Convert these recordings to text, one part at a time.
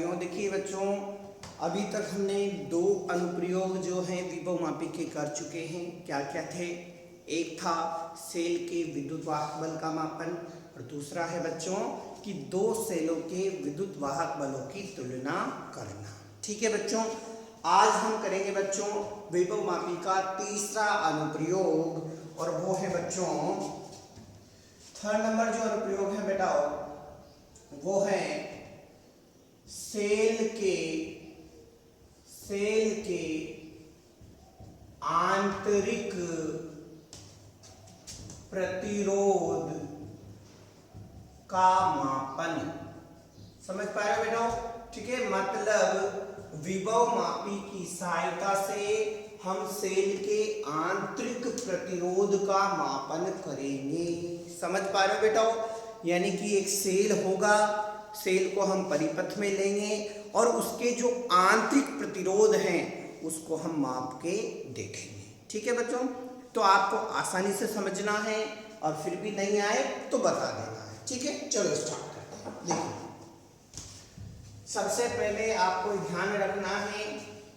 विद्यार्थियों, देखिए बच्चों, अभी तक हमने दो अनुप्रयोग जो हैं विभवमापी के कर चुके हैं। क्या क्या थे? एक था सेल के विद्युत वाहक बल का मापन और दूसरा है बच्चों कि दो सेलों के विद्युत वाहक बलों की तुलना करना। ठीक है बच्चों, आज हम करेंगे बच्चों विभवमापी का तीसरा अनुप्रयोग और वो है बच्चों थर्ड नंबर जो अनुप्रयोग है बेटा वो है सेल के आंतरिक प्रतिरोध का मापन। समझ पा रहे हो बेटा? ठीक है, मतलब विभवमापी की सहायता से हम सेल के आंतरिक प्रतिरोध का मापन करेंगे। समझ पा रहे हो बेटा? यानी कि एक सेल होगा, सेल को हम परिपथ में लेंगे और उसके जो आंतरिक प्रतिरोध हैं उसको हम माप के देखेंगे। ठीक है बच्चों, तो आपको आसानी से समझना है और फिर भी नहीं आए तो बता देना है। ठीक है, चलो स्टार्ट करते हैं। देखिए, सबसे पहले आपको ध्यान रखना है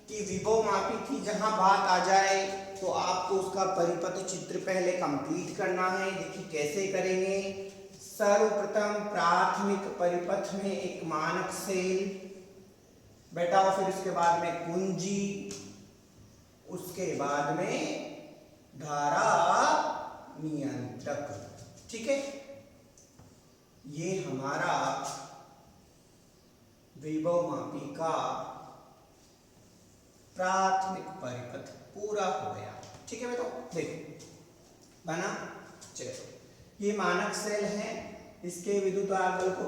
कि विभवमापी की जहां बात आ जाए तो आपको उसका परिपथ चित्र पहले कंप्लीट करना है। देखिए कैसे करेंगे। सर्वप्रथम प्राथमिक परिपथ में एक मानक सेल बेटा, फिर उसके बाद में कुंजी, उसके बाद में धारा नियंत्रक। ठीक है, ये हमारा विभवमापी का प्राथमिक परिपथ पूरा हो गया। ठीक है बेटा, देखो बना। चलो, ये मानक सेल है, इसके विद्युत वाहक बल को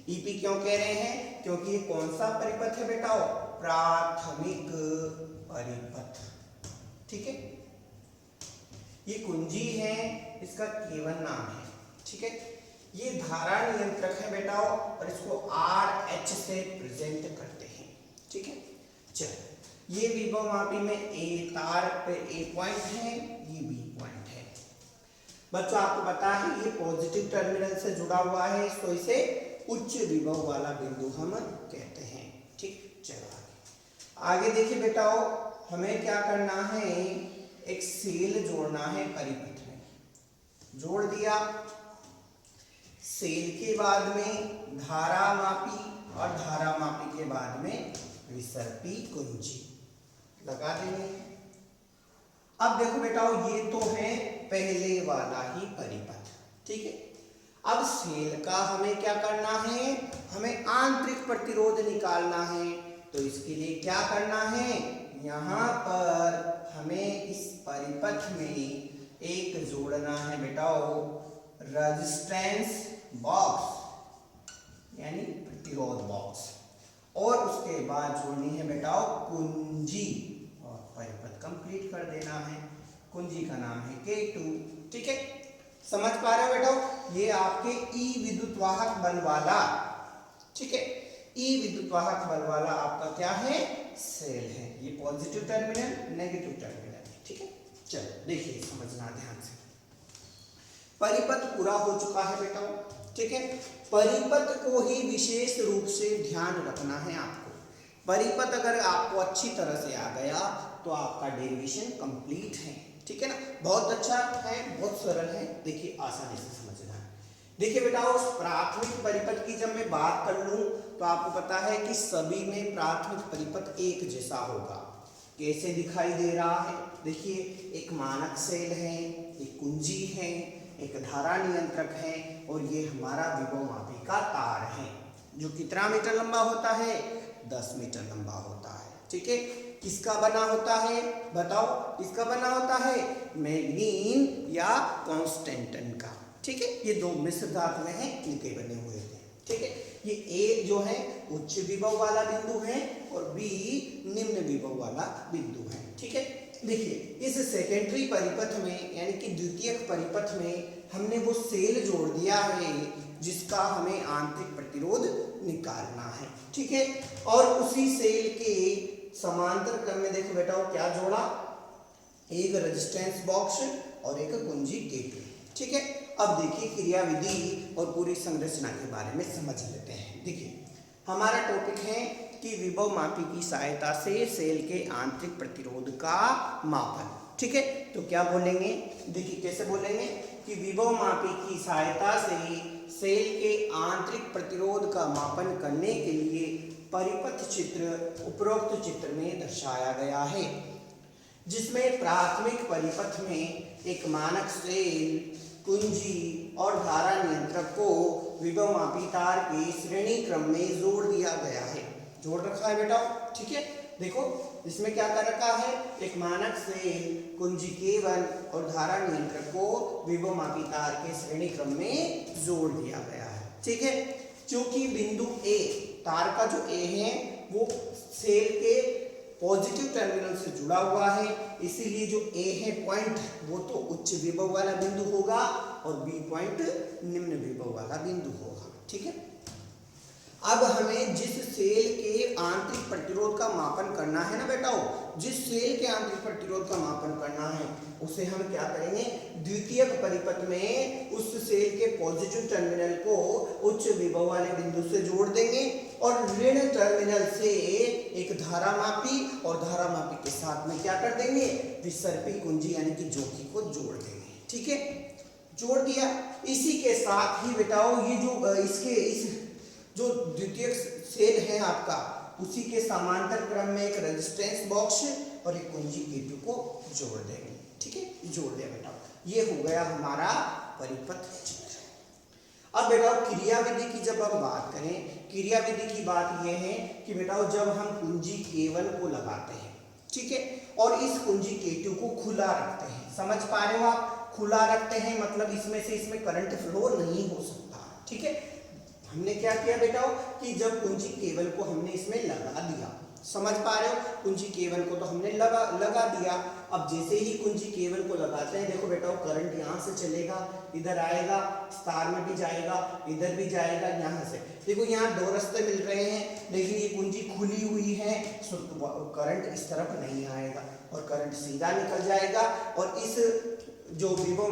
ईपी क्यों कह रहे हैं? क्योंकि ये कौन सा परिपथ है बेटा? प्राथमिक परिपथ। ठीक है, ये कुंजी है, इसका केवल नाम है। ठीक है, ये धारा नियंत्रक है बेटा और इसको RH से प्रेजेंट करते हैं। ठीक है, चलो, ये विभवमापी में ए तार पे ए पॉइंट है, ये बी पॉइंट है। बच्चों आपको पता है ये पॉजिटिव टर्मिनल से जुड़ा हुआ है, तो इसे उच्च विभव वाला बिंदु हम कहते हैं। ठीक, चलो आगे देखिए बेटा, हमें क्या करना है, एक सेल जोड़ना है परिपथ में। जोड़ दिया, सेल के बाद में धारा मापी और धारा मापी के बाद में विसर्पी कुंजी लगा देंगे। अब देखो बेटा, ये तो है पहले वाला ही परिपथ। ठीक है, अब सेल का हमें क्या करना है, हमें आंतरिक प्रतिरोध निकालना है। तो इसके लिए क्या करना है, यहाँ पर हमें इस परिपथ में एक जोड़ना है बेटा रेजिस्टेंस बॉक्स यानी प्रतिरोध बॉक्स, और उसके बाद जोड़नी है बेटा कुंजी और परिपथ कंप्लीट कर देना है। कुंजी का नाम है K2। ठीक है, समझ पा रहे हो बेटा? ये आपके ई विद्युत वाहक बल वाला, ठीक है, ई विद्युत वाहक बल वाला आपका क्या है, सेल है। ये पॉजिटिव टर्मिनल, नेगेटिव टर्मिनल। ठीक है, चलो देखिए, समझना ध्यान से। परिपथ पूरा हो चुका है बेटा। ठीक है, परिपथ को ही विशेष रूप से ध्यान रखना है आपको। परिपथ अगर आपको अच्छी तरह से आ गया तो आपका डेरिवेशन कंप्लीट है। ठीक है ना, बहुत अच्छा है, बहुत सरल है। देखिए आसानी से समझना है। देखिए बेटा, उस प्राथमिक परिपथ की जब मैं बात कर लूं तो आपको पता है कि सभी में प्राथमिक परिपथ एक जैसा होगा। कैसे दिखाई दे रहा है? देखिए, एक मानक सेल है, एक कुंजी है, एक धारा नियंत्रक है और ये हमारा विभवमापी का तार है जो कितना मीटर लंबा होता है? 10 मीटर लंबा होता है। ठीक है, किसका बना होता है बताओ? किसका बना होता है? मैग्नीन या कांस्टेंटन का। ठीक है, ये दो मिश्र धातु हैं, इनके बने हुए थे। ठीक है, ये ए जो है उच्च विभव वाला बिंदु है और बी निम्न विभव वाला बिंदु है। ठीक है, देखिए इस सेकेंडरी परिपथ में यानी कि द्वितीयक परिपथ में हमने वो सेल जोड़ दिया है जिसका हमें आंतरिक प्रतिरोध निकालना है। ठीक है, और उसी सेल के समांतर क्रम में देखो बेटा क्या जोड़ा, एक रेजिस्टेंस बॉक्स और एक कुंजी K2। ठीक है, अब देखिए क्रियाविधि और पूरी संरचना के बारे में समझ लेते हैं। देखिए हमारा टॉपिक है कि विभव मापी की सहायता से सेल के आंतरिक प्रतिरोध का मापन। ठीक है, तो क्या बोलेंगे, देखिए कैसे बोलेंगे कि विभव मापी की सहायता से सेल के आंतरिक प्रतिरोध का मापन करने के लिए परिपथ चित्र उपरोक्त चित्र में दर्शाया गया है, जिसमें प्राथमिक परिपथ में एक मानक सेल, कुंजी और धारा नियंत्रक को विभव मापी तार के श्रेणी क्रम में जोड़ दिया गया है। जोड़ रखा है बेटा, ठीक है। देखो इसमें क्या कर रखा है, एक मानक सेल, कुंजी K1 और धारा नियंत्रक को विभव मापी तार के श्रेणी क्रम में जोड़ दिया गया है। ठीक है, क्योंकि बिंदु A, तार का जो A है वो सेल के पॉजिटिव टर्मिनल से जुड़ा हुआ है, इसीलिए जो A है पॉइंट वो तो उच्च विभव वाला बिंदु होगा और B पॉइंट निम्न विभव वाला बिंदु होगा। ठीक है, अब हमें जिस सेल के आंतरिक प्रतिरोध का मापन करना है ना बेटाओ, जिस सेल के आंतरिक प्रतिरोध का मापन करना है उसे हम क्या करेंगे, द्वितीयक परिपथ में उस सेल के पॉजिटिव टर्मिनल को उच्च विभव वाले बिंदु से जोड़ देंगे और ऋण टर्मिनल से एक धारामापी और धारामापी के साथ में क्या कर देंगे, विसर्पी कुंजी यानी कि जोकी को जोड़ देंगे। ठीक है, जोड़ दिया। इसी के साथ ही बेटाओ ये जो इस जो द्वितीयक सेल है आपका, उसी के समांतर क्रम में एक रेजिस्टेंस बॉक्स और एक कुंजी K2 को जोड़ देंगे। ठीक है, जोड़ दिया बेटा, ये हो गया हमारा परिपथ चित्र। अब बेटा क्रिया विधि की जब हम बात करें, क्रिया विधि की बात यह है कि बेटा जब हम कुंजी K1 को लगाते हैं, ठीक है, और इस कुंजी K2 को खुला रखते हैं, समझ पा रहे हो आप, खुला रखते हैं मतलब इसमें से इसमें करंट फ्लो नहीं हो सकता। ठीक है, हमने क्या किया बेटा कि जब कुंजी K1 को हमने इसमें लगा दिया, समझ पा रहे हो, कुंजी K1 को तो हमने लगा दिया। अब जैसे ही कुंजी K1 को लगाते हैं, देखो बेटा करंट यहाँ से चलेगा, इधर आएगा, तार में भी जाएगा, इधर भी जाएगा, यहाँ से देखो यहाँ दो रास्ते मिल रहे हैं, लेकिन ये कुंजी खुली हुई है, करंट इस तरफ नहीं आएगा और करंट सीधा निकल जाएगा और इस जो विभव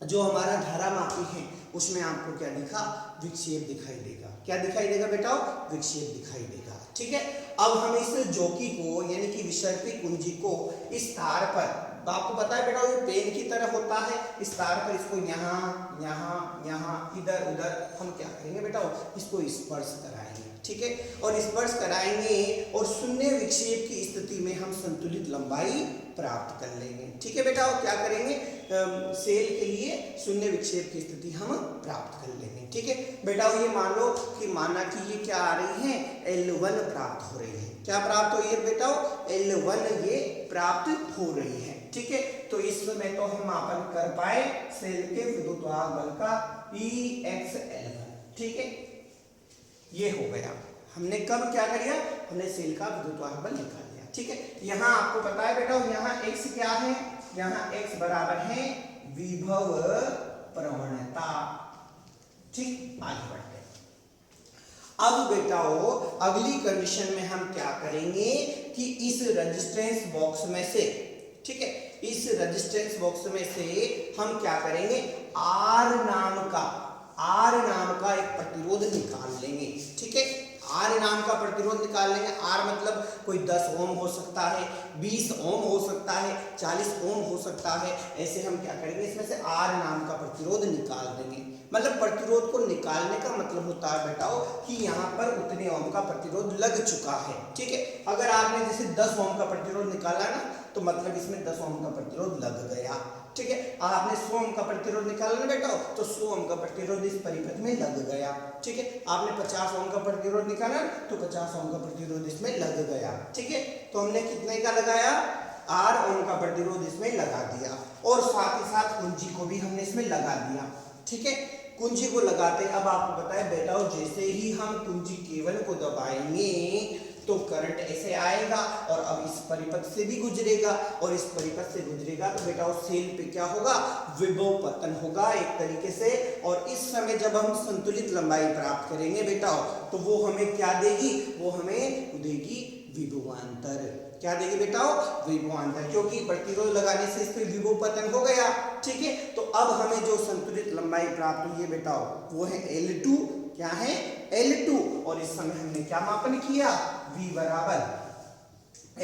जो हमारा धारामापी है उसमें आपको क्या दिखा, विक्षेप दिखाई देगा। क्या दिखाई देगा बेटा, विक्षेप दिखाई देगा। ठीक है, अब हम इस जोकी को यानी कि विसर्पी कुंजी को इस तार पर, तो आपको पता है बेटा ये पेन की तरह होता है, इस तार पर इसको यहाँ यहाँ यहाँ इधर उधर हम क्या करेंगे बेटा, इसको स्पर्श कराएंगे। ठीक है, और स्पर्श कराएंगे और शून्य विक्षेप की स्थिति में हम संतुलित लंबाई प्राप्त कर लेंगे। ठीक है बेटा, और क्या करेंगे, सेल के लिए शून्य विक्षेप की स्थिति हम प्राप्त कर लेंगे। ठीक है बेटा, ये मान लो कि माना कि ये क्या आ रही है, L1 प्राप्त हो रही है। क्या प्राप्त हो रही है बेटा, L1 ये प्राप्त हो रही है। ठीक है, तो इस समय तो हम मापन कर पाए सेल के विद्युतवाहक बल का EXL1। ठीक है, ये हो गया, हमने कब क्या कर दिया, हमने सेल का विद्युतवाहक बल निकाल लिया। ठीक है, यहाँ आपको पता है बेटा यहाँ x क्या है, यहाँ x बराबर है विभव प्रवणता। ठीक, आगे बढ़ते हैं। अब बेटाओ अगली कंडीशन में हम क्या करेंगे कि इस रेजिस्टेंस बॉक्स में से, ठीक है, इस रेजिस्टेंस बॉक्स में से हम क्या करेंगे, R नाम का एक प्रतिरोध निकाल लेंगे। ठीक है, R नाम का प्रतिरोध निकाल लेंगे। R मतलब कोई 10 ओम हो सकता है, 20 ओम हो सकता है, 40 ओम हो सकता है, ऐसे हम क्या करेंगे इसमें से R नाम का प्रतिरोध निकाल देंगे। मतलब प्रतिरोध को निकालने का मतलब होता है बेटाओ कि यहाँ पर उतने ओम का प्रतिरोध लग चुका है। ठीक है, अगर आपने जैसे 10 ओम का प्रतिरोध निकाला ना, तो मतलब इसमें 10 ओम का प्रतिरोध लग गया। ठीक है, आपने 100 ओम का प्रतिरोध निकाला ना बेटा, तो 100 ओम का प्रतिरोध इस परिपथ में लग गया। ठीक है, आपने 50 ओम का प्रतिरोध निकाला तो 50 ओम का प्रतिरोध इसमें लग गया। ठीक है, तो हमने कितने का लगाया, R ओम का प्रतिरोध इसमें लगा दिया और साथ ही साथ कुंजी को भी हमने इसमें लगा दिया। ठीक है, कुंजी को लगाते, अब आपको पता है बेटा जैसे ही हम कुंजी K1 को दबाएंगे तो करंट ऐसे आएगा और अब इस परिपथ से भी गुजरेगा और इस परिपथ से गुजरेगा तो बेटा उस सेल पे क्या होगा, विभव पतन होगा एक तरीके से। और इस समय जब हम संतुलित लंबाई प्राप्त करेंगे बेटा तो वो हमें क्या देगी, वो हमें देगी विभवांतर। क्या देगी बेटा, विभवांतर, क्योंकि प्रतिरोध लगाने से इस पे विभव पतन हो गया। ठीक है, तो अब हमें जो संतुलित लंबाई प्राप्त हुई है बेटा वो है L2, क्या है L2 और इस समय हमने क्या मापन किया, V बराबर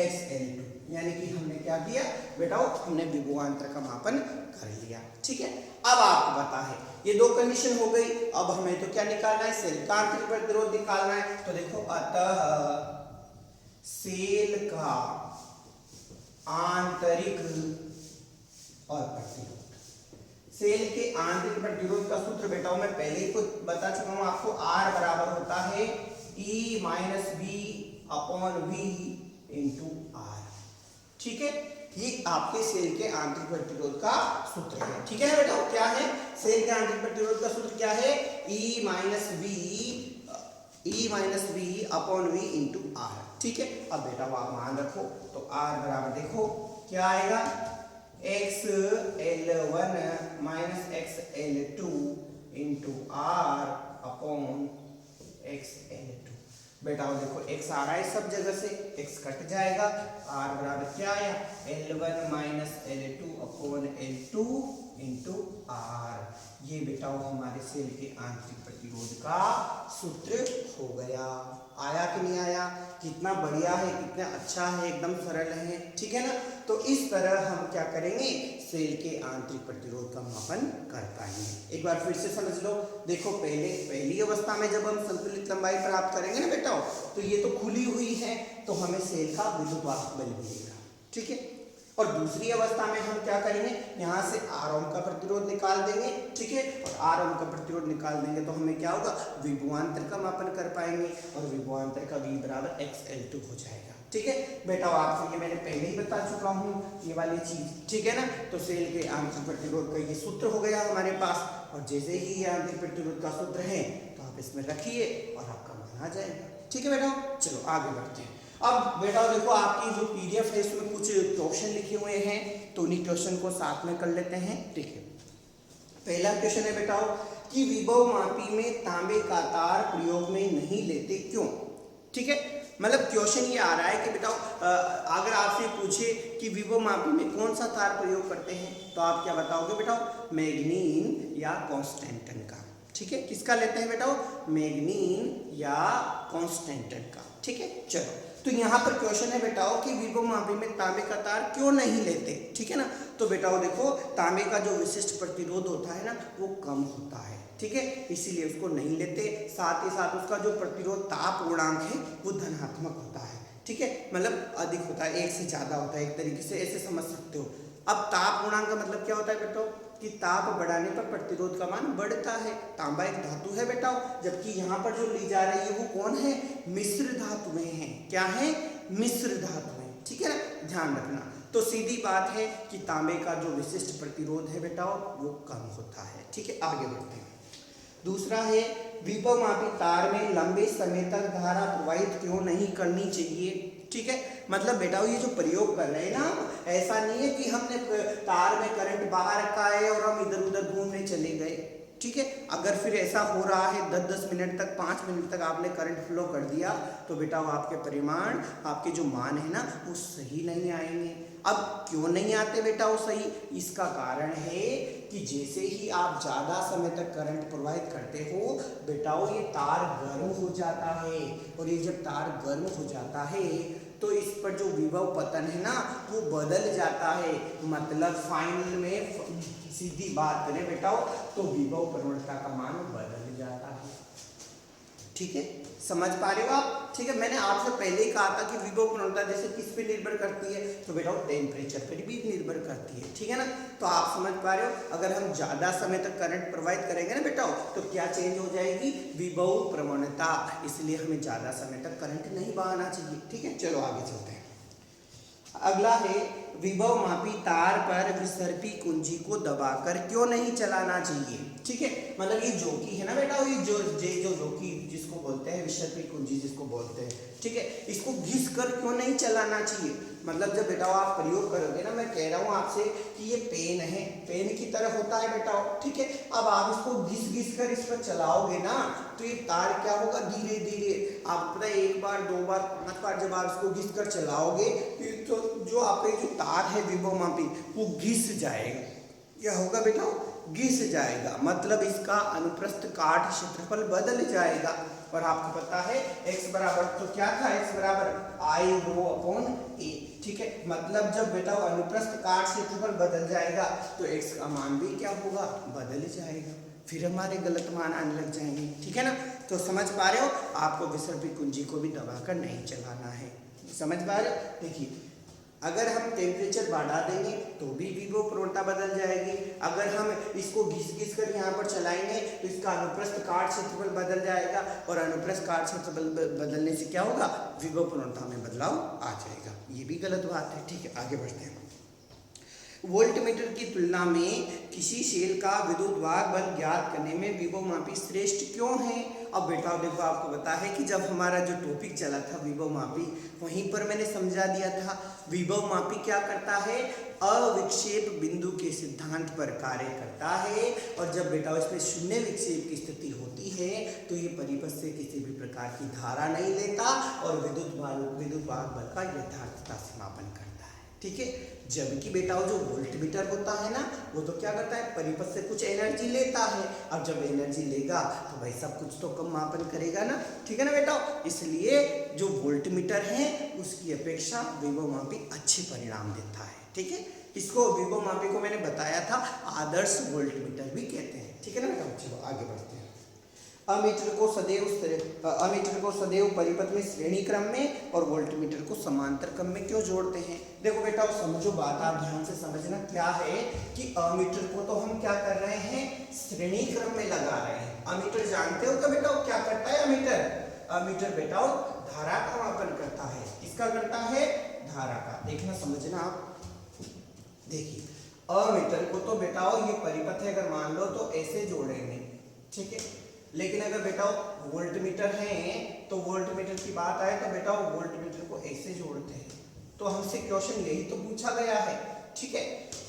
XL2, यानी कि हमने क्या किया बेटा, हमने विभवांतर का मापन कर लिया। ठीक है, अब आपको पता है ये दो कंडीशन हो गई। अब हमें तो क्या निकालना है, सेल का आंतरिक प्रतिरोध निकालना है। तो देखो, अतः सेल का आंतरिक और प्रतिरोध, सेल के आंतरिक प्रतिरोध का सूत्र बेटा मैं पहले ही तो बता चुका हूं आपको, R बराबर होता है E minus B upon V into R. ठीक है, ये आपके सेल के आंतरिक प्रतिरोध का सूत्र है। ठीक है ना बेटा, क्या है सेल के आंतरिक प्रतिरोध का सूत्र, क्या है E minus B upon V into R. ठीक है, अब बेटा वो आप मान रखो, तो R बराबर देखो क्या आएगा, XL1 minus XL2 into are upon XL2। बेटा वो देखो x आ रहा है सब जगह से, x कट जाएगा, r बराबर क्या आया, L1 minus L2 upon L2 into are. ये बेटा वो हमारे सेल के आंतरिक प्रतिरोध का सूत्र हो गया। आया कि नहीं आया, कितना बढ़िया है, कितना अच्छा है, एकदम सरल है। ठीक है ना, तो इस तरह हम क्या करेंगे, सेल के आंतरिक प्रतिरोध का मापन कर पाएंगे। एक बार फिर से समझ लो, देखो पहली अवस्था में जब हम संतुलित लंबाई प्राप्त करेंगे ना बेटा, तो ये तो खुली हुई है, तो हमें सेल का विद्युत वाहक बल मिलेगा। ठीक है, और दूसरी अवस्था में हम क्या करेंगे, यहाँ से आर ओम का प्रतिरोध निकाल देंगे। ठीक है, और आर ओम का प्रतिरोध निकाल देंगे तो हमें क्या होगा, विभवांतर का मापन कर पाएंगे, और विभवांतर का V बराबर XL2 हो जाएगा। ठीक है बेटा, आपको ये मैंने पहले ही बता चुका हूँ ये वाली चीज। ठीक है ना, तो सेल के आंतरिक प्रतिरोध का ये सूत्र हो गया हमारे पास, और जैसे ही ये आंतरिक प्रतिरोध का सूत्र है तो आप इसमें रखिए और आपका मान आ जाएगा। ठीक है बेटा, चलो आगे बढ़ते हैं। अब बेटा देखो, आपकी जो PDF है इसमें कुछ क्वेश्चन लिखे हुए हैं, तो उन्हीं क्वेश्चन को साथ में कर लेते हैं। ठीक है, पहला क्वेश्चन है बेटा कि विभव मापी में तांबे का तार प्रयोग में नहीं लेते क्यों। ठीक है, मतलब क्वेश्चन ये आ रहा है कि बेटा अगर आपसे पूछे कि विभव मापी में कौन सा तार प्रयोग करते हैं, तो आप क्या बताओगे बेटा, मैग्नीन या कॉन्स्टेंटन का। ठीक है, किसका लेते हैं बेटा, मैग्नीन या कॉन्स्टेंटन का। ठीक है, चलो, तो यहाँ पर क्वेश्चन है बेटा कि विभव मापी में तांबे का तार क्यों नहीं लेते। ठीक है ना, तो बेटा देखो, तांबे का जो विशिष्ट प्रतिरोध होता है ना, वो कम होता है। ठीक है, इसीलिए उसको नहीं लेते। साथ ही साथ उसका जो प्रतिरोध ताप पूर्णांक है वो धनात्मक होता है। ठीक है, मतलब अधिक होता है, एक से ज्यादा होता है, एक तरीके से ऐसे समझ सकते हो। अब ताप पूर्णांक का मतलब क्या होता है बेटा, कि ताप बढ़ाने पर प्रतिरोध का मान बढ़ता है। तांबा एक धातु है बेटा, जबकि यहाँ पर जो ली जा रही है वो कौन है, मिश्र धातुएं हैं। क्या है, मिश्र धातुएं। ठीक है ना, ध्यान रखना। तो सीधी बात है कि तांबे का जो विशिष्ट प्रतिरोध है बेटा वो कम होता है। ठीक है, आगे बढ़ते हैं। दूसरा है, विभव मापी तार में लंबे समय तक धारा प्रवाहित क्यों नहीं करनी चाहिए। ठीक है, मतलब बेटा ये जो प्रयोग कर रहे हैं ना, ऐसा नहीं है कि हमने तार में करंट बाहर रखा है और हम इधर उधर घूमने चले गए। ठीक है, अगर फिर ऐसा हो रहा है 10-10 मिनट तक, 5 मिनट तक आपने करंट फ्लो कर दिया, तो बेटा वो आपके परिमाण, आपके जो मान है ना, वो सही नहीं आएंगे। अब क्यों नहीं आते बेटा वो सही, इसका कारण है कि जैसे ही आप ज़्यादा समय तक करंट प्रवाहित करते हो बेटा वो ये तार गर्म हो जाता है, और ये जब तार गर्म हो जाता है तो इस पर जो विभव पतन है ना वो बदल जाता है। मतलब फाइनल में सीधी बात करें बेटा तो विभव प्रवणता का मान बदल जाता है। ठीक है, समझ पा रहे हो आप। ठीक है, मैंने आपसे पहले ही कहा था कि विभव प्रवणता जैसे किस पे निर्भर करती है, तो बेटा वो टेम्परेचर पर भी निर्भर करती है। ठीक है ना, तो आप समझ पा रहे हो, अगर हम ज़्यादा समय तक करंट प्रवाहित करेंगे ना बेटा तो क्या चेंज हो जाएगी, विभव प्रवणता। इसलिए हमें ज़्यादा समय तक करंट नहीं बहाना चाहिए। ठीक है, चलो आगे चलते हैं। अगला है, विभव मापी तार पर विसर्पी कुंजी को दबाकर क्यों नहीं चलाना चाहिए। ठीक है, मतलब ये जोकी है ना बेटा, ये जो जोकी जिसको बोलते हैं विसर्पी कुंजी जिसको बोलते हैं। ठीक है, इसको घिस कर क्यों नहीं चलाना चाहिए। मतलब जब बेटा आप प्रयोग करोगे ना, मैं कह रहा हूँ आपसे कि ये पेन है, पेन की तरह होता है बेटा। ठीक है, अब आप इसको घिस कर इस पर चलाओगे ना तो ये तार क्या होगा, धीरे धीरे आप पता है 1 बार 2 बार 5 बार जब आप इसको घिस कर चलाओगे तो जो आपका जो तार है विभव मापी वो घिस जाएगा। क्या होगा बेटा, घिस जाएगा, मतलब इसका अनुप्रस्थ काट क्षेत्रफल बदल जाएगा। और आपको पता है x बराबर तो क्या था, x बराबर आई रो अपॉन ए। ठीक है, मतलब जब बेटा अनुप्रस्थ काट क्षेत्रफल बदल जाएगा तो x का मान भी क्या होगा, बदल जाएगा, फिर हमारे गलत मान आने लग जाएंगे। ठीक है ना, तो समझ पा रहे हो, आपको विसर्पित कुंजी को भी दबाकर नहीं चलाना है, समझ पा रहे हो। देखिए अगर हम टेम्परेचर बढ़ा देंगे तो भी विभव प्रवणता बदल जाएगी, अगर हम इसको घिस कर यहाँ पर चलाएंगे तो इसका अनुप्रस्थ काट क्षेत्रफल बदल जाएगा, और अनुप्रस्थ काट क्षेत्रफल बदलने से क्या होगा, विभव प्रवणता में बदलाव आ जाएगा, ये भी गलत बात है। ठीक है, आगे बढ़ते हैं। वोल्टमीटर की तुलना में किसी सेल का विद्युत वाहक बल ज्ञात करने में विभव मापी श्रेष्ठ क्यों है। अब बेटा देखो आपको पता है कि जब हमारा जो टॉपिक चला था विभव मापी, वहीं पर मैंने समझा दिया था विभव मापी क्या करता है, अविक्षेप बिंदु के सिद्धांत पर कार्य करता है, और जब बेटा इसमें शून्य विक्षेप की स्थिति होती है तो ये परिपथ से किसी भी प्रकार की धारा नहीं लेता और विद्युत वाहक बल का यथार्थता से मापन करता है। ठीक है, जबकि बेटा जो वोल्टमीटर होता है ना, वो तो क्या करता है, परिपथ से कुछ एनर्जी लेता है, अब जब एनर्जी लेगा तो भाई सब कुछ तो कम मापन करेगा ना। ठीक है ना बेटा, इसलिए जो वोल्टमीटर है उसकी अपेक्षा विभव मापी अच्छे परिणाम देता है। ठीक है, इसको विभव मापी को मैंने बताया था आदर्श वोल्टमीटर भी कहते हैं। ठीक है ना बेटा, चलो आगे बढ़ते हैं। अमीटर को सदैव परिपथ में श्रेणी क्रम में और वोल्टमीटर को समांतर क्रम में क्यों जोड़ते हैं। देखो बेटा समझो बात, आप ध्यान से समझना क्या है कि अमीटर को तो हम क्या कर रहे हैं, श्रेणी क्रम में लगा रहे हैं। अमीटर जानते हो क्या बेटा क्या करता है, अमीटर बेटा धारा का मापन करता है, किसका करता है, धारा का। देखना समझना आप, देखिए अमीटर को तो बेटा ये परिपथ है, अगर मान लो तो ऐसे जोड़ेंगे। ठीक है, लेकिन अगर बेटा वोल्टमीटर है तो वोल्टमीटर की बात आए तो बेटा वोल्टमीटर को ऐसे जोड़ते हैं। तो हमसे क्वेश्चन यही तो पूछा गया है, ठीक है,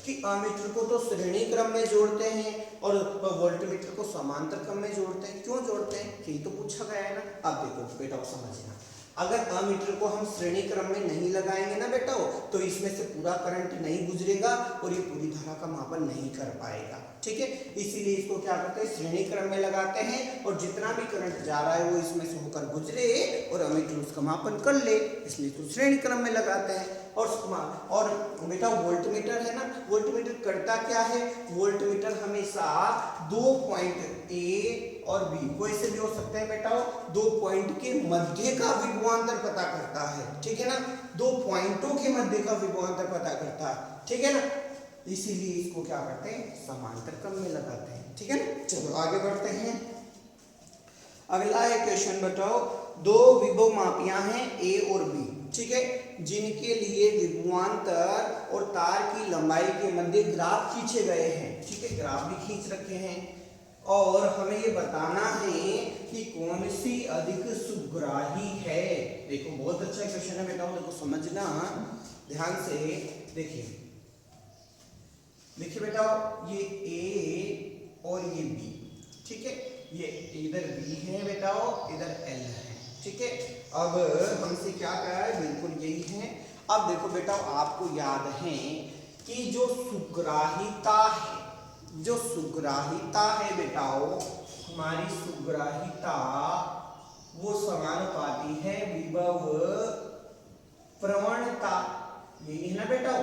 कि अमीटर को तो श्रेणी क्रम में जोड़ते हैं और वोल्टमीटर को समांतर क्रम में जोड़ते हैं, क्यों जोड़ते हैं, यही तो पूछा गया है ना। अब देखो बेटा समझना, अगर अमीटर को हम श्रेणी क्रम में नहीं लगाएंगे ना बेटा तो इसमें से पूरा करंट नहीं गुजरेगा और ये पूरी धारा का मापन नहीं कर पाएगा। ठीक है, इसीलिए इसको क्या करते हैं, श्रेणी क्रम में लगाते हैं और जितना भी करंट जा रहा है वो इसमें से होकर गुजरे और अमीटर उसका मापन कर ले, इसलिए इसको श्रेणी क्रम में लगाते हैं। और बेटा वोल्टमीटर है ना, वोल्टमीटर करता क्या है, वोल्टमीटर हमेशा 2 पॉइंट ए और बी, कोई से भी हो सकते हैं बेटा, 2 पॉइंट के मध्य का विभवांतर पता करता है। ठीक है ना, 2 पॉइंटों के मध्य का विभवांतर पता करता है। ठीक है ना, इसीलिए इसको क्या करते हैं, समांतर क्रम में लगाते हैं। ठीक है ना, चलो आगे बढ़ते हैं। अगला है क्वेश्चन, बताओ 2 विभव मापियां हैं ए और बी, ठीक है, जिनके लिए विभवांतर और तार की लंबाई के मध्य ग्राफ खींचे गए हैं। ठीक है, ग्राफ भी खींच रखे हैं और हमें ये बताना है कि कौन सी अधिक सुग्राही है। देखो बहुत अच्छा क्वेश्चन है बेटा, देखो समझना ध्यान से। देखिए बेटा, ये ए और ये बी, ठीक है, ये इधर बी है बेटा, इधर एल है। ठीक है, अब हमसे क्या कहा है, बिल्कुल यही है। अब देखो बेटा, आपको याद है कि जो सुग्राहिता है बेटा, हमारी सुग्राहिता वो समानुपाती है विभव प्रवणता, यही है ना बेटा,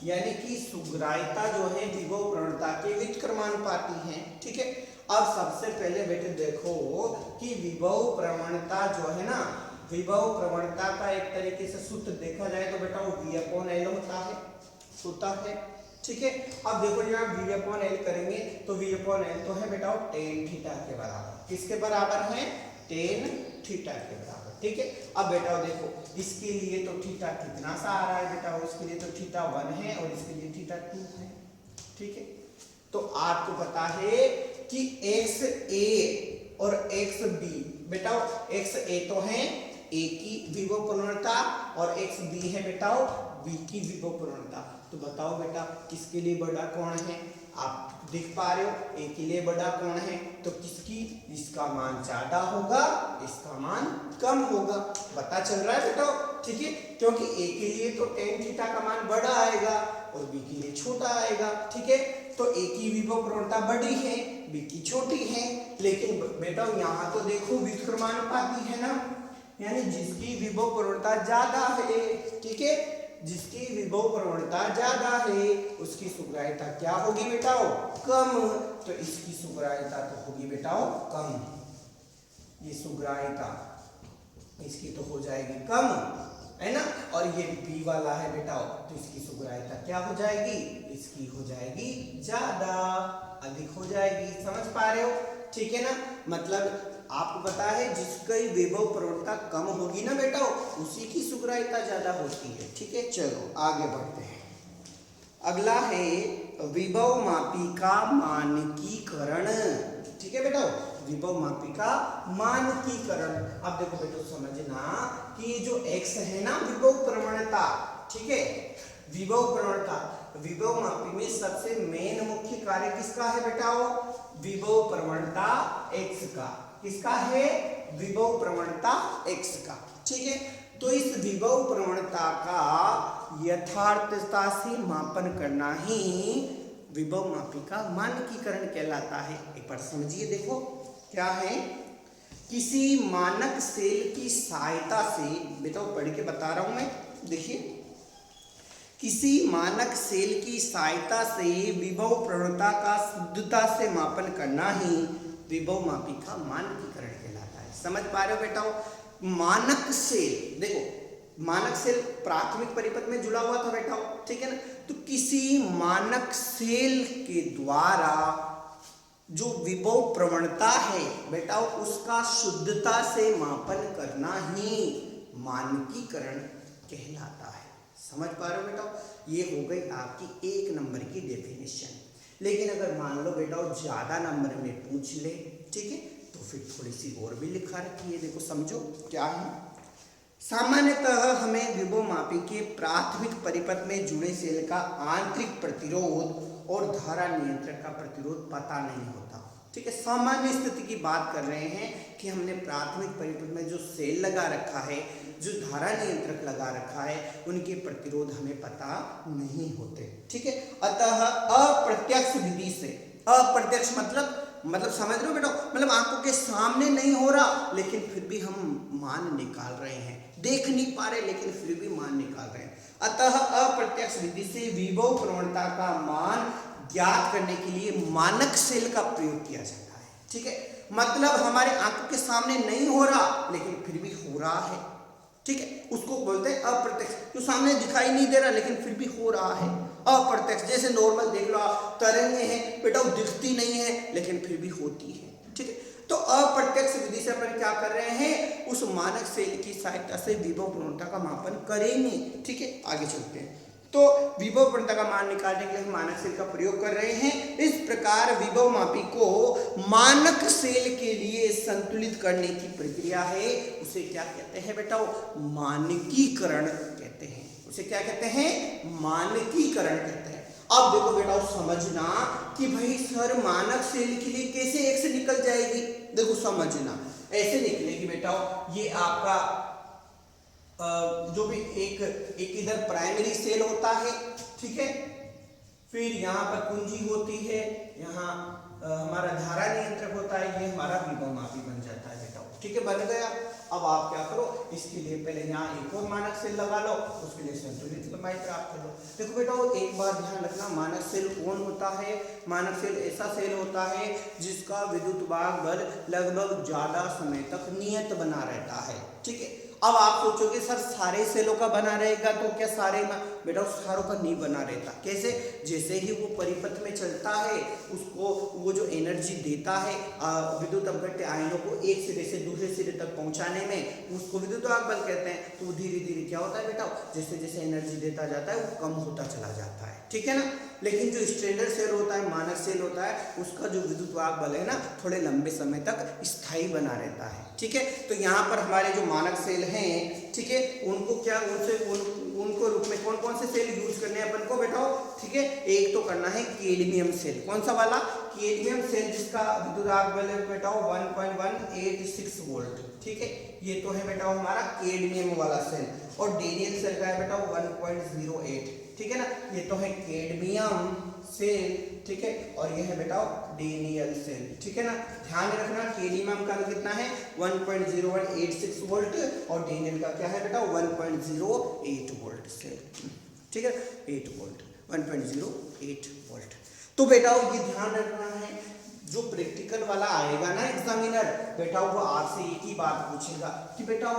यानी कि सुग्राहिता जो है विभव प्रवणता के व्युत्क्रमानुपाती है। ठीक है, अब सबसे पहले बेटे देखो कि विभव प्रवणता जो है ना, विभव प्रवणता का एक तरीके से सूत्र देखा जाए तो बेटा वो V/L होता है। ठीक है, अब देखो यहाँ V/L करेंगे तो V/L तो है बेटा tan थीटा के बराबर, किसके बराबर है, tan थीटा के बराबर। ठीक है, अब बेटा देखो इसके लिए तो थीटा कितना सा आ रहा है बेटा, इसके लिए तो थीटा 1 है और इसके लिए थीटा 2 है। ठीक है, तो आपको पता है कि XA और XB बेटा, XA तो है A की विभव प्रवणता और XB है बेटा B की विभव प्रवणता। तो बताओ बेटा किसके लिए बड़ा कोण है, आप देख पा रहे हो, A के लिए बड़ा कोण है तो किसकी, इसका मान ज्यादा होगा, इसका मान कम होगा, पता चल रहा है बेटा। ठीक है, क्योंकि A के लिए तो tan थीटा का मान बड़ा आएगा और B के लिए छोटा आएगा। ठीक है, तो ए की विभव प्रवणता बड़ी है, बी की छोटी है। लेकिन बेटा यहाँ तो देखो व्युत्क्रमानुपाती है ना, यानी जिसकी विभव प्रवणता ज्यादा है, ठीक है, जिसकी विभव प्रवणता ज्यादा है उसकी सुग्राह्यता क्या होगी बेटाओ? कम। तो इसकी सुग्राह्यता तो होगी बेटाओ कम, ये सुग्राह्यता इसकी तो हो जाएगी कम, है ना। और ये बी वाला है बेटाओ, तो इसकी सुग्राह्यता क्या हो जाएगी? इसकी हो जाएगी ज्यादा, अधिक हो जाएगी। समझ पा रहे हो? ठीक है ना। मतलब आपको पता है जिसकी विभव प्रवणता कम होगी ना बेटा, उसी की सुग्राह्यता ज्यादा होती है। ठीक है, चलो आगे बढ़ते हैं। अगला है विभव मापिका मानकीकरण। ठीक है बेटा, विभव मापिका मानकीकरण। अब देखो बेटा समझना कि जो x है ना विभव प्रवणता, ठीक है, विभव प्रवणता, विभव मापी में सबसे मेन मुख्य कार्य किसका है बेटाओ? विभव प्रवणता x का। किसका है? विभव प्रवणता x का। ठीक है, तो इस विभव प्रवणता का यथार्थता से मापन करना ही विभव मापिका मानकीकरण कहलाता है। एक बार समझिए, देखो क्या है। किसी मानक सेल की सहायता से, बेटा पढ़ के बता रहा हूं मैं, देखिए, किसी मानक सेल की सहायता से विभव प्रवणता का शुद्धता से मापन करना ही विभव मापिका मानकीकरण कहलाता है। समझ पा रहे हो बेटा? मानक सेल, देखो मानक सेल प्राथमिक परिपथ में जुड़ा हुआ था बेटा, ठीक है ना। तो किसी मानक सेल के द्वारा जो विभव प्रवणता है बेटा उसका शुद्धता से मापन करना ही मानकीकरण कहलाता है। समझ पा रहे हो बेटा? ये हो गई आपकी 1 नंबर की डेफिनेशन। लेकिन अगर मान लो बेटा ज्यादा नंबर में पूछ ले, ठीक है, तो फिर थोड़ी सी और भी लिखा रखी है, देखो समझो क्या है। सामान्यतः हमें विभव मापी के प्राथमिक परिपथ में जुड़े सेल का आंतरिक प्रतिरोध और धारा नियंत्रक का प्रतिरोध पता नहीं होता। ठीक है, सामान्य स्थिति की बात कर रहे हैं कि हमने प्राथमिक परिपथ में जो सेल लगा रखा है, जो धारा नियंत्रक लगा रखा है, उनके प्रतिरोध हमें पता नहीं होते। ठीक है, अतः अप्रत्यक्ष विधि से, अप्रत्यक्ष मतलब समझ रहे हो बेटा, मतलब आंखों के सामने नहीं हो रहा लेकिन फिर भी हम मान निकाल रहे हैं, देख नहीं पा रहे लेकिन फिर भी मान निकाल रहे हैं। अतः अप्रत्यक्ष विधि से विभव प्रवणता का मान ज्ञात करने के लिए मानक सेल का प्रयोग किया जाता है। ठीक है, मतलब हमारे आंखों के सामने नहीं हो रहा लेकिन फिर भी हो रहा है। ठीक है, उसको बोलते हैं अप्रत्यक्ष, जो सामने दिखाई नहीं दे रहा लेकिन फिर भी हो रहा है। अप्रत्यक्ष जैसे नॉर्मल देख लो आप, तरंगे हैं बेटा दिखती नहीं है लेकिन फिर भी होती है। ठीक है, तो अप्रत्यक्ष विधि से अपन क्या कर रहे हैं, उस मानक सेल की सहायता से विभव प्रवणता का मापन करेंगे। ठीक है, आगे चलते हैं। तो विभव प्रवणता का मान निकालने के लिए हम मानक सेल का प्रयोग कर रहे हैं। इस प्रकार विभव मापी को मानक सेल के लिए संतुलित करने की प्रक्रिया है, उसे क्या कहते हैं बेटा? मानकीकरण कहते हैं। उसे क्या कहते हैं? मानकीकरण कहते हैं। अब देखो बेटा समझना कि भाई सर मानक सेल के लिए कैसे x निकल जाएगी। देखो समझना, ऐसे निकलेगी बेटा, ये आपका जो भी एक इधर प्राइमरी सेल होता है, ठीक है, फिर यहाँ पर कुंजी होती है, यहाँ हमारा धारा नियंत्रक होता है, ये हमारा विभव मापी बन जाता है बेटा। ठीक है, बन गया। अब आप क्या करो, इसके लिए पहले यहाँ एक और मानक सेल लगा लो, उसके लिए संतुलित लंबाई प्राप्त कर लो। देखो बेटा एक बार ध्यान रखना, मानक सेल कौन होता है? मानक सेल ऐसा सेल होता है जिसका विद्युत वाहक बल लगभग ज्यादा समय तक नियत बना रहता है। ठीक है, अब आप सोचोगे सर सारे सेलों का बना रहेगा, तो क्या सारे में? बेटा सारों का नहीं बना रहता। कैसे? जैसे ही वो परिपथ में चलता है उसको वो जो एनर्जी देता है विद्युत अपघट्य आयनों को एक सिरे से दूसरे सिरे तक पहुंचाने में, उसको विद्युत वाहक बल कहते हैं। तो धीरे धीरे क्या होता है बेटा, जैसे जैसे एनर्जी देता जाता है वो कम होता चला जाता है। ठीक है ना। लेकिन जो स्टैंडर्ड सेल होता है, मानक सेल होता है, उसका जो विद्युत वाहक बल है ना थोड़े लंबे समय तक स्थायी बना रहता है। ठीक है, तो यहाँ पर हमारे जो मानक सेल हैं, ठीक है, उनको क्या उनको रूप में कौन कौन से सेल यूज करने हैं अपन को बेटाओ? ठीक है, एक तो करना है कैडमियम सेल। कौन सा वाला? कैडमियम सेल, जिसका विद्युत वाहक बल है बेटाओ 1.186 वोल्ट। ठीक है, ये तो है बेटाओ हमारा कैडमियम वाला सेल। और डेनियल सेल का है बेटाओ 1.08। ठीक है ना, ये तो है कैडमियम सेल, ठीक है, और ये है बेटा डेनियल सेल, ठीक है ना। ध्यान रखना केडीएम का कितना है 1.0186 वोल्ट और डेनियल का क्या है बेटा 1.08 वोल्ट सेल, ठीक है, 8 वोल्ट 1.08 वोल्ट। तो बेटा ये ध्यान रखना है, जो प्रैक्टिकल वाला आएगा ना एग्जामिनर बेटा वो आपसे एक ही बात पूछेगा कि बेटा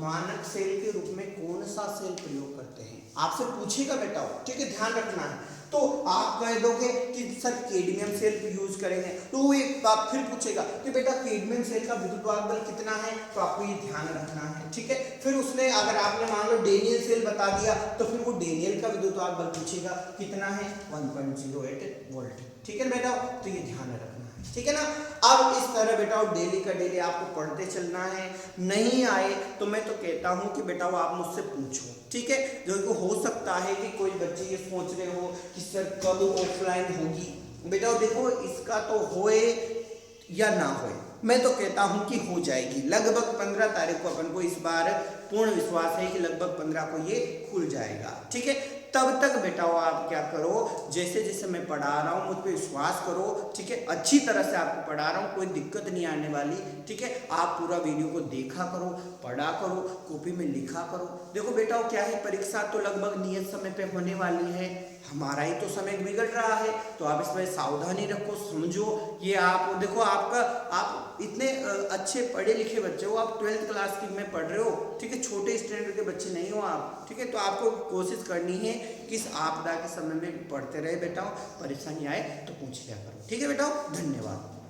मानक सेल के रूप में कौन सा सेल प्रयोग करते हैं, आपसे पूछेगा बेटा, ठीक है, ध्यान रखना है। तो आप कह दोगे कि सर कैडमियम सेल यूज करेंगे, तो वो एक बात फिर पूछेगा कि बेटा कैडमियम सेल का विद्युत वाहक बल कितना है, तो आपको ये ध्यान रखना है, ठीक है। फिर उसने अगर आपने मान लो डेनियल सेल बता दिया तो फिर वो डेनियल का विद्युत वाहक बल पूछेगा कितना है 1.08 वोल्ट, ठीक है बेटा, तो ये ध्यान रखना है, ठीक है ना। अब इस तरह बेटा डेली का डेली आपको पढ़ते चलना है, नहीं आए तो मैं तो कहता हूँ कि बेटा वो आप मुझसे पूछो, ठीक है। जो हो सकता है कि कोई बच्चे ये सोच रहे हो कि सर कब ऑफलाइन होगी, बेटा देखो इसका तो होए या ना होए, मैं तो कहता हूं कि हो जाएगी। लगभग 15 तारीख को अपन को इस बार पूर्ण विश्वास है कि लगभग 15 को ये खुल जाएगा, ठीक है। तब तक बेटा आप क्या करो, जैसे जैसे मैं पढ़ा रहा हूँ मुझ पे विश्वास करो, ठीक है, अच्छी तरह से आपको पढ़ा रहा हूँ, कोई दिक्कत नहीं आने वाली, ठीक है। आप पूरा वीडियो को देखा करो, पढ़ा करो, कॉपी में लिखा करो। देखो बेटा क्या है, परीक्षा तो लगभग नियत समय पे होने वाली है, हमारा ही तो समय बिगड़ रहा है, तो आप इसमें सावधानी रखो, समझो। ये आप देखो आपका आप इतने अच्छे पढ़े लिखे बच्चे हो, आप 12th क्लास की में पढ़ रहे हो, ठीक है, छोटे स्टैंडर्ड के बच्चे नहीं हो आप, ठीक है। तो आपको कोशिश करनी है कि इस आपदा के समय में पढ़ते रहे बेटा, परेशानी आए तो पूछ लिया करो, ठीक है बेटा। धन्यवाद।